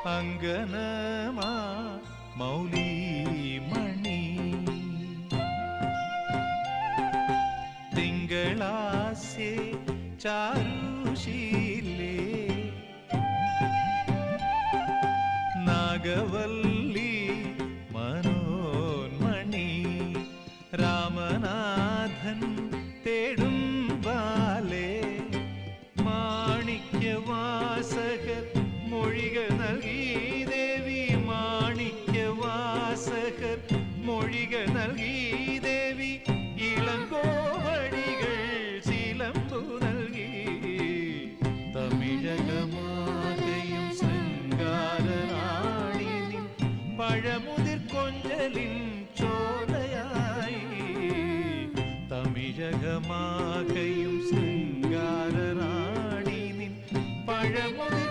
അങ്കനമാ മൗലിമണി തിങ്കളാസ്യേ ചാരുശീലേ നാഗവല്ലി മനോന്മണി രാമനാഥൻ തേടും ബാലേ മാണിക്യവാസകർ മൊഴികൾ നൽകി ദേവി മാണിക്യവാസകർ മൊഴികൾ നൽകി ദേവി ഇളങ്കോവടികൾ ചിലമ്പു നൽകി തമിഴകമാകയും ശൃംഗാരറാണി നിൻ പഴമുതിർ കൊഞ്ചലിൻ ചോലയായി തമിഴകമാകയും ശൃംഗാരറാണി നിൻ പഴമുതിർ